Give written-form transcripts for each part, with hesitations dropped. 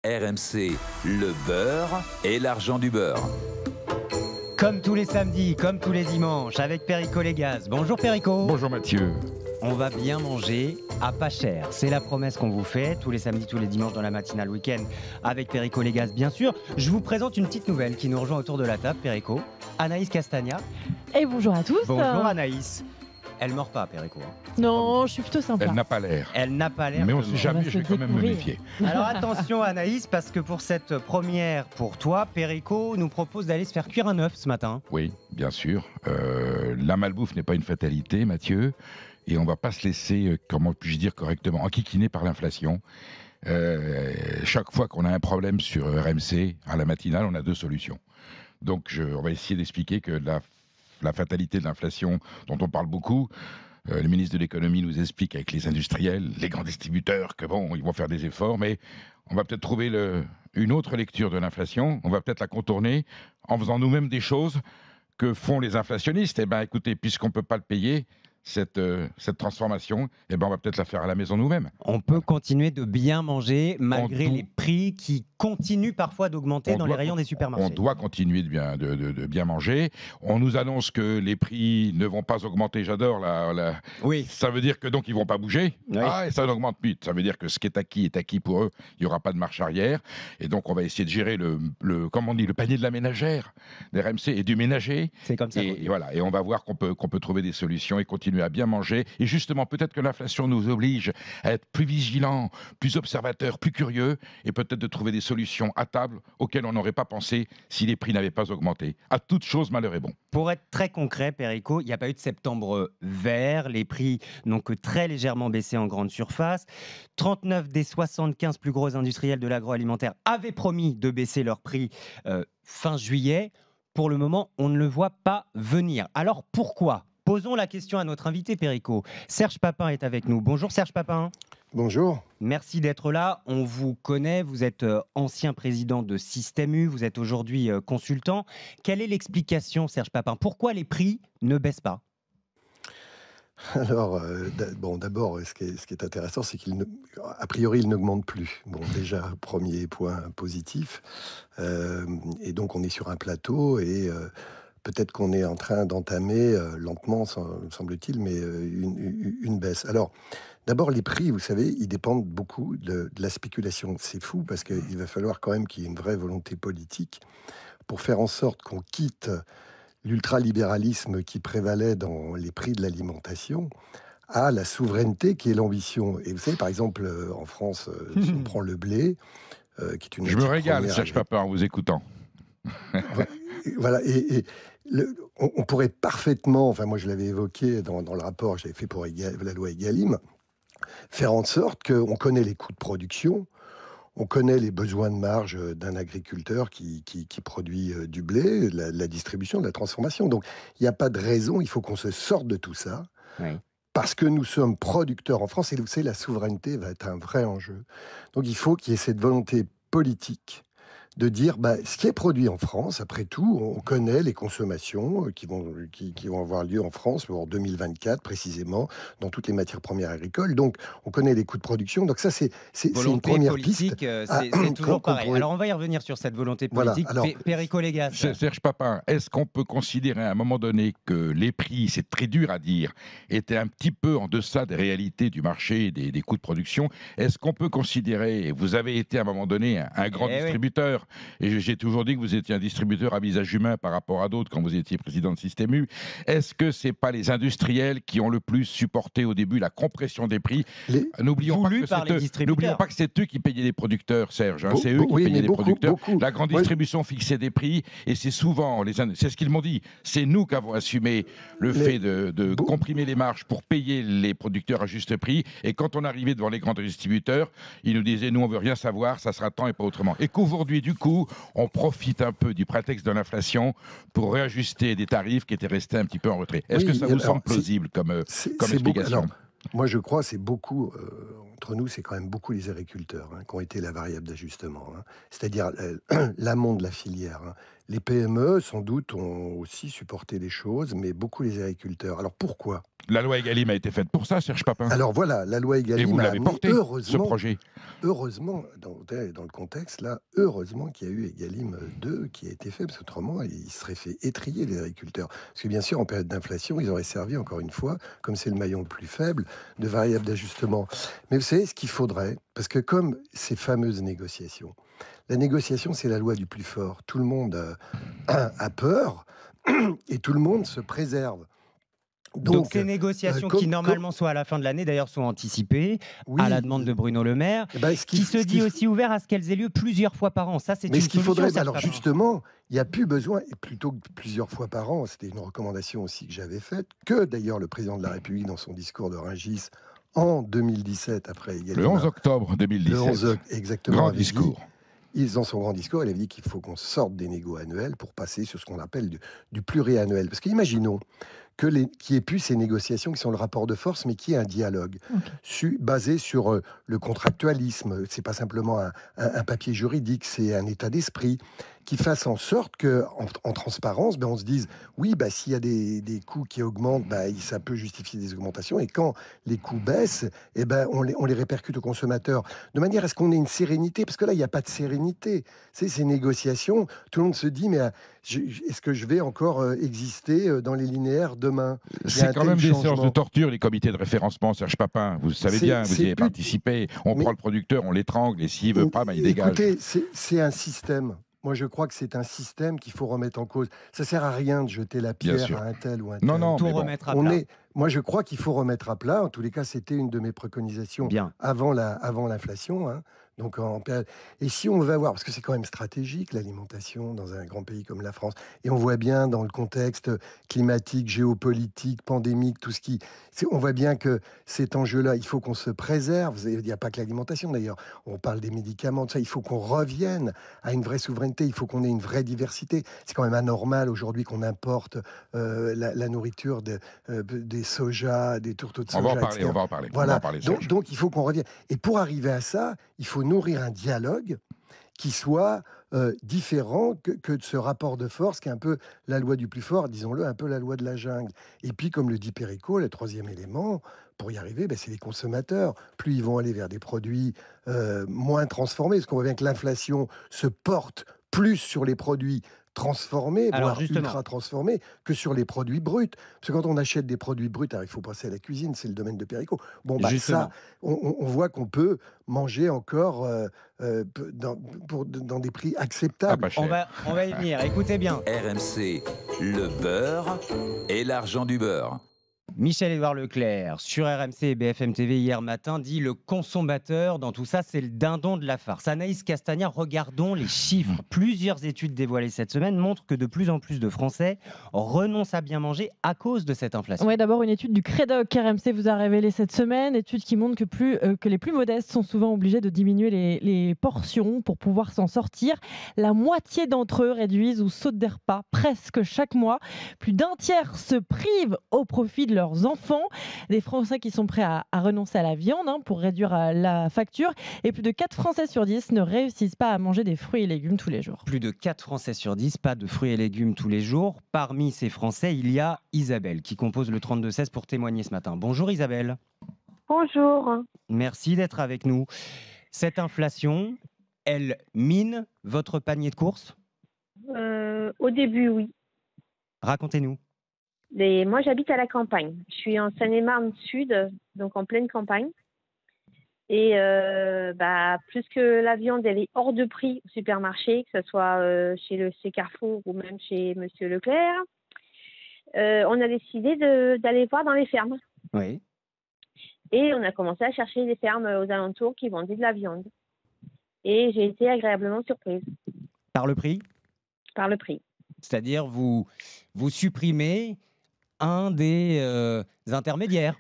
RMC, le beurre et l'argent du beurre. Comme tous les samedis, comme tous les dimanches, avec Perico Légas. Bonjour Perico. Bonjour Mathieu. On va bien manger à pas cher. C'est la promesse qu'on vous fait tous les samedis, tous les dimanches dans la matinale week-end avec Perico Légas, bien sûr. Je vous présente une petite nouvelle qui nous rejoint autour de la table, Perico. Anaïs Castagna. Et bonjour à tous. Bonjour Anaïs. Elle mord pas, Perico. Non, je suis plutôt sympa. Elle n'a pas l'air. Elle n'a pas l'air. Mais on ne de sait mordre. jamais, va je vais se quand même me découvrir. méfier. Alors attention Anaïs, parce que pour cette première pour toi, Perico nous propose d'aller se faire cuire un œuf ce matin. Oui, bien sûr. La malbouffe n'est pas une fatalité, Mathieu. Et on ne va pas se laisser, comment puis-je dire correctement, enquiquiner par l'inflation. Chaque fois qu'on a un problème sur RMC, à la matinale, on a deux solutions. Donc on va essayer d'expliquer que la fatalité de l'inflation dont on parle beaucoup, le ministre de l'économie nous explique avec les industriels, les grands distributeurs, que bon, ils vont faire des efforts, mais on va peut-être trouver une autre lecture de l'inflation. On va peut-être la contourner en faisant nous-mêmes des choses que font les inflationnistes. Eh bien, écoutez, puisqu'on ne peut pas le payer, cette transformation, eh ben, on va peut-être la faire à la maison nous-mêmes. On peut continuer de bien manger malgré les prix qui continuent parfois d'augmenter dans les rayons des supermarchés. On doit continuer de bien manger. On nous annonce que les prix ne vont pas augmenter. J'adore Oui. Ça veut dire que donc ils vont pas bouger. Oui. Ah, et ça n'augmente plus. Ça veut dire que ce qui est acquis pour eux. Il n'y aura pas de marche arrière. Et donc on va essayer de gérer comment on dit, le panier de la ménagère, des RMC et du ménager. C'est comme ça. Et voilà. Et on va voir qu'on peut trouver des solutions et continuer à bien manger. Et justement, peut-être que l'inflation nous oblige à être plus vigilants, plus observateurs, plus curieux, et peut-être de trouver des solutions à table auxquelles on n'aurait pas pensé si les prix n'avaient pas augmenté. À toute chose, malheur est bon. Pour être très concret, Perico, il n'y a pas eu de septembre vert. Les prix n'ont que très légèrement baissé en grande surface. 39 des 75 plus gros industriels de l'agroalimentaire avaient promis de baisser leurs prix fin juillet. Pour le moment, on ne le voit pas venir. Alors pourquoi ? Posons la question à notre invité, Perico. Serge Papin est avec nous. Bonjour Serge Papin. Bonjour. Merci d'être là. On vous connaît, vous êtes ancien président de Système U, vous êtes aujourd'hui consultant. Quelle est l'explication, Serge Papin? Pourquoi les prix ne baissent pas? Alors, d'abord, ce qui est intéressant, c'est qu'a priori, il n'augmente plus. Bon, déjà, premier point positif. Et donc, on est sur un plateau et peut-être qu'on est en train d'entamer, lentement, semble-t-il, mais une baisse. Alors, d'abord, les prix, vous savez, ils dépendent beaucoup de la spéculation. C'est fou parce qu'il va falloir quand même qu'il y ait une vraie volonté politique pour faire en sorte qu'on quitte l'ultralibéralisme qui prévalait dans les prix de l'alimentation à la souveraineté qui est l'ambition. Et vous savez, par exemple, en France, si on prend le blé, qui est une... Je me régale, Serge Papin, en vous écoutant. Voilà, on pourrait parfaitement, enfin moi je l'avais évoqué dans le rapport que j'avais fait pour la loi Egalim, faire en sorte qu'on connaît les coûts de production, on connaît les besoins de marge d'un agriculteur qui produit du blé, la distribution, la transformation. Donc il n'y a pas de raison, il faut qu'on se sorte de tout ça. Oui. Parce que nous sommes producteurs en France, et vous savez, la souveraineté va être un vrai enjeu. Donc il faut qu'il y ait cette volonté politique de dire, ce qui est produit en France, après tout, on connaît les consommations qui vont avoir lieu en France en 2024, précisément, dans toutes les matières premières agricoles. Donc, on connaît les coûts de production. Donc ça, c'est une première politique, piste. c'est toujours pareil. Alors, on va y revenir sur cette volonté politique. Voilà, alors, Perico Légas. Serge Papin, est-ce qu'on peut considérer à un moment donné que les prix, c'est très dur à dire, étaient un petit peu en deçà des réalités du marché et des coûts de production? Est-ce qu'on peut considérer, vous avez été à un moment donné un grand distributeur, et j'ai toujours dit que vous étiez un distributeur à visage humain par rapport à d'autres quand vous étiez président de Système U. Est-ce que ce n'est pas les industriels qui ont le plus supporté au début la compression des prix? N'oublions pas que c'est eux qui payaient les producteurs, Serge. C'est eux qui payaient les producteurs. La grande distribution fixait des prix, et c'est souvent, c'est ce qu'ils m'ont dit, c'est nous qui avons assumé le fait de comprimer les marges pour payer les producteurs à juste prix. Et quand on arrivait devant les grands distributeurs, ils nous disaient, nous on veut rien savoir, ça sera tant et pas autrement. Et qu'aujourd'hui, du coup, on profite un peu du prétexte de l'inflation pour réajuster des tarifs qui étaient restés un petit peu en retrait. Est-ce que ça vous semble plausible comme explication? Moi, je crois que c'est beaucoup, entre nous, c'est quand même beaucoup les agriculteurs qui ont été la variable d'ajustement, c'est-à-dire l'amont de la filière. Les PME, sans doute, ont aussi supporté les choses, mais beaucoup les agriculteurs. Alors pourquoi? La loi Egalim a été faite pour ça, Serge Papin. Alors voilà, la loi Et Egalim vous a l'avez amené, porté, ce heureusement, projet. heureusement, dans le contexte là, heureusement qu'il y a eu Egalim 2 qui a été fait, parce qu'autrement, ils seraient fait étriller les agriculteurs. Parce que bien sûr, en période d'inflation, ils auraient servi, encore une fois, comme c'est le maillon le plus faible, de variable d'ajustement. Mais vous savez ce qu'il faudrait, parce que comme ces fameuses négociations, la négociation, c'est la loi du plus fort. Tout le monde a peur et tout le monde se préserve. Donc ces négociations qui normalement sont à la fin de l'année, d'ailleurs sont anticipées à la demande de Bruno Le Maire, qui se dit aussi ouvert à ce qu'elles aient lieu plusieurs fois par an. Ça, c'est une solution. Mais ce qu'il faudrait, alors justement, il n'y a plus besoin, et plutôt que plusieurs fois par an, c'était une recommandation aussi que j'avais faite, que d'ailleurs le président de la République dans son discours de Rungis en 2017, après Egalim, le 11 octobre 2017. Le 11 exactement. Grand discours. Dans son grand discours, il avait dit qu'il faut qu'on sorte des négos annuels pour passer sur ce qu'on appelle du pluriannuel. Parce qu'imaginons qu'il n'y ait plus ces négociations qui sont le rapport de force, mais qui est un dialogue basé sur le contractualisme. C'est pas simplement un papier juridique, c'est un état d'esprit qui fasse en sorte qu'en transparence, on se dise oui, s'il y a des coûts qui augmentent, ça peut justifier des augmentations, et quand les coûts baissent, on les répercute aux consommateurs, de manière à ce qu'on ait une sérénité, parce que là, il n'y a pas de sérénité. C'est ces négociations, tout le monde se dit mais est-ce que je vais encore exister dans les linéaires demain? C'est quand même des séances de torture, les comités de référencement, Serge Papin. Vous savez bien, vous y avez participé. On prend le producteur, on l'étrangle, et s'il ne veut pas, il dégage. Écoutez, c'est un système. Moi, je crois que c'est un système qu'il faut remettre en cause. Ça sert à rien de jeter la pierre à un tel ou un tel. Non, tout remettre à plat. Moi, je crois qu'il faut remettre à plat. En tous les cas, c'était une de mes préconisations avant l'inflation. Donc, et si on va voir, parce que c'est quand même stratégique l'alimentation dans un grand pays comme la France, et on voit bien dans le contexte climatique, géopolitique, pandémique, tout ce qui, on voit bien que cet enjeu-là, il faut qu'on se préserve. Il n'y a pas que l'alimentation d'ailleurs. On parle des médicaments, tout ça. Il faut qu'on revienne à une vraie souveraineté. Il faut qu'on ait une vraie diversité. C'est quand même anormal aujourd'hui qu'on importe la nourriture des soja, des tourteaux de soja. On va en parler. Voilà. Donc il faut qu'on revienne. Et pour arriver à ça, il faut nourrir un dialogue qui soit différent que de ce rapport de force qui est un peu la loi du plus fort, disons-le, un peu la loi de la jungle. Et puis, comme le dit Perico, le troisième élément, pour y arriver, c'est les consommateurs. Plus ils vont aller vers des produits moins transformés, parce qu'on voit bien que l'inflation se porte plus sur les produits transformés, voire ultra transformés, que sur les produits bruts. Parce que quand on achète des produits bruts, il faut passer à la cuisine, c'est le domaine de Perico. Ça, on voit qu'on peut manger encore dans des prix acceptables. On va y venir, écoutez bien. RMC, le beurre et l'argent du beurre. Michel-Édouard Leclerc, sur RMC et BFM TV hier matin, dit le consommateur, dans tout ça, c'est le dindon de la farce. Anaïs Castagnard, regardons les chiffres. Plusieurs études dévoilées cette semaine montrent que de plus en plus de Français renoncent à bien manger à cause de cette inflation. Oui, d'abord une étude du Crédoc RMC vous a révélé cette semaine, étude qui montre que les plus modestes sont souvent obligés de diminuer les portions pour pouvoir s'en sortir. La moitié d'entre eux réduisent ou sautent des repas presque chaque mois. Plus d'un tiers se privent au profit de leurs enfants, des Français qui sont prêts à renoncer à la viande pour réduire la facture, et plus de 4 Français sur 10 ne réussissent pas à manger des fruits et légumes tous les jours. Plus de 4 Français sur 10, pas de fruits et légumes tous les jours. Parmi ces Français, il y a Isabelle qui compose le 32-16 pour témoigner ce matin. Bonjour Isabelle. Bonjour. Merci d'être avec nous. Cette inflation, elle mine votre panier de courses ? Au début, oui. Racontez-nous. Moi, j'habite à la campagne. Je suis en Seine-et-Marne Sud, donc en pleine campagne. Et plus que la viande, elle est hors de prix au supermarché, que ce soit chez Carrefour ou même chez Monsieur Leclerc, on a décidé d'aller voir dans les fermes. Oui. Et on a commencé à chercher des fermes aux alentours qui vendaient de la viande. Et j'ai été agréablement surprise. Par le prix ? Par le prix. C'est-à-dire, vous supprimez un des intermédiaires.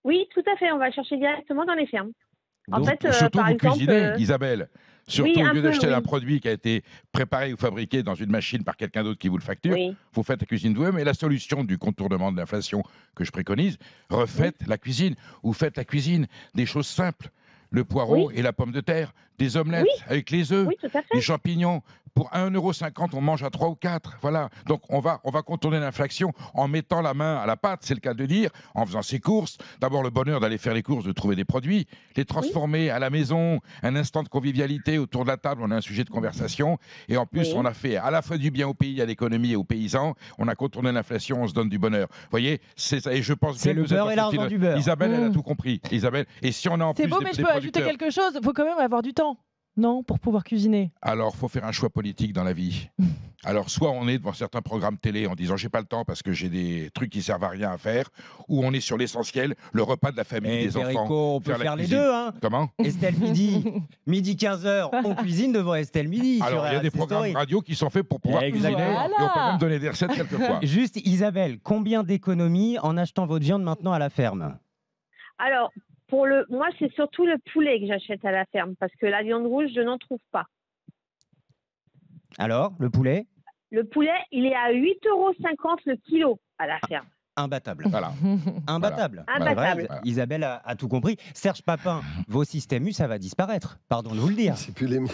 Oui, tout à fait. On va chercher directement dans les fermes. Donc, surtout, par vous exemple, cuisinez, Isabelle. Surtout Oui, au un lieu peu, d'acheter oui. un produit qui a été préparé ou fabriqué dans une machine par quelqu'un d'autre qui vous le facture, Oui. vous faites la cuisine vous-même. Et la solution du contournement de l'inflation que je préconise, refaites la cuisine. Ou faites la cuisine des choses simples. Le poireau Oui. et la pomme de terre, des omelettes Oui. avec les œufs, Oui, tout à fait. des champignons. Pour 1,50 €, on mange à 3 ou 4. Voilà. Donc, on va contourner l'inflation en mettant la main à la pâte, c'est le cas de dire, en faisant ses courses. D'abord, le bonheur d'aller faire les courses, de trouver des produits, les transformer à la maison, un instant de convivialité autour de la table, on a un sujet de conversation. Et en plus, Oui. on a fait à la fois du bien au pays, à l'économie et aux paysans. On a contourné l'inflation, on se donne du bonheur. Vous voyez, c'est ça. Et je pense C'est bien le que vous êtes beurre et dans cette l'argent file- du beurre. Isabelle, elle a Mmh. tout compris. Isabelle. Et si on a en C'est plus beau, des, mais je des peux ajouter producteurs- quelque chose. Il faut quand même avoir du temps, non, pour pouvoir cuisiner. Alors, faut faire un choix politique dans la vie. Alors, soit on est devant certains programmes télé en disant j'ai pas le temps parce que j'ai des trucs qui servent à rien à faire, ou on est sur l'essentiel, le repas de la famille, Et des enfants. Perico, on peut faire la faire les cuisine. deux. Hein. Comment Estelle midi, midi 15h, on cuisine devant Estelle midi. Alors, il y a des programmes radio qui sont faits pour pouvoir cuisiner, Exactement. et on peut même donner des recettes quelquefois. Juste, Isabelle, combien d'économies en achetant votre viande maintenant à la ferme? Alors, moi, c'est surtout le poulet que j'achète à la ferme parce que la viande rouge, je n'en trouve pas. Alors, le poulet? Le poulet, il est à 8,50 € le kilo à la ferme. Imbattable. Voilà. Imbattable. Voilà. C'est vrai, Imbattable. Voilà. Isabelle a tout compris. Serge Papin, vos systèmes U, ça va disparaître. Pardon de vous le dire. C'est plus les miens.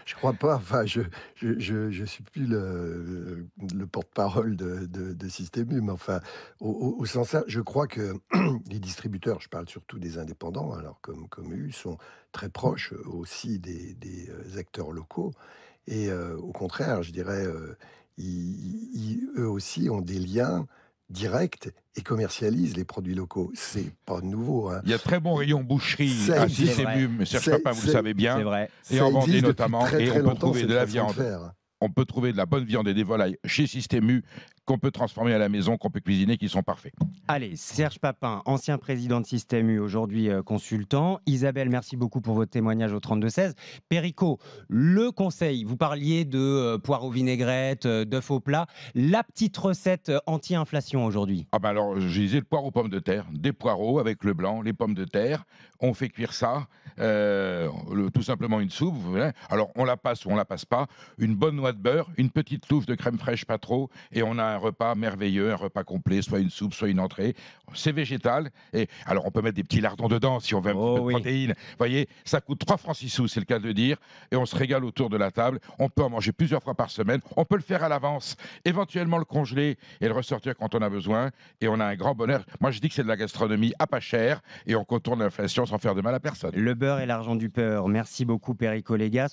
Je crois pas. Enfin, je suis plus le porte-parole de Système U, mais enfin, au sens large, je crois que les distributeurs, je parle surtout des indépendants, alors comme U, sont très proches aussi des acteurs locaux. Et au contraire, je dirais, eux aussi ont des liens directs et commercialisent les produits locaux. C'est pas nouveau. Hein. Il y a très bon rayon boucherie Ça à existe. Système U, mais Serge C'est- Papin, vous le c'est- savez bien. C'est vrai. Et Ça en Vendée existe depuis notamment, très, et très on peut longtemps, trouver cette de la façon viande. faire. On peut trouver de la bonne viande et des volailles chez Système U qu'on peut transformer à la maison, qu'on peut cuisiner, qui sont parfaits. Allez, Serge Papin, ancien président de Système U, aujourd'hui consultant. Isabelle, merci beaucoup pour votre témoignage au 32-16. Perico, le conseil, vous parliez de poire aux vinaigrettes, d'œufs au plat. La petite recette anti-inflation aujourd'hui. Ah ben alors, je disais le poireau aux pommes de terre, des poireaux avec le blanc, les pommes de terre. On fait cuire ça, tout simplement une soupe. Vous voyez. Alors, on la passe ou on la passe pas. Une bonne noix de beurre, une petite touffe de crème fraîche, pas trop, et on a un repas merveilleux, un repas complet, soit une soupe, soit une entrée. C'est végétal. Et alors, on peut mettre des petits lardons dedans si on veut un petit peu de protéines. Vous voyez, ça coûte 3 francs 6 sous, c'est le cas de le dire. Et on se régale autour de la table. On peut en manger plusieurs fois par semaine. On peut le faire à l'avance, éventuellement le congeler et le ressortir quand on a besoin. Et on a un grand bonheur. Moi, je dis que c'est de la gastronomie à pas cher et on contourne l'inflation sans faire de mal à personne. Le beurre et l'argent du beurre. Merci beaucoup, Perico Légas.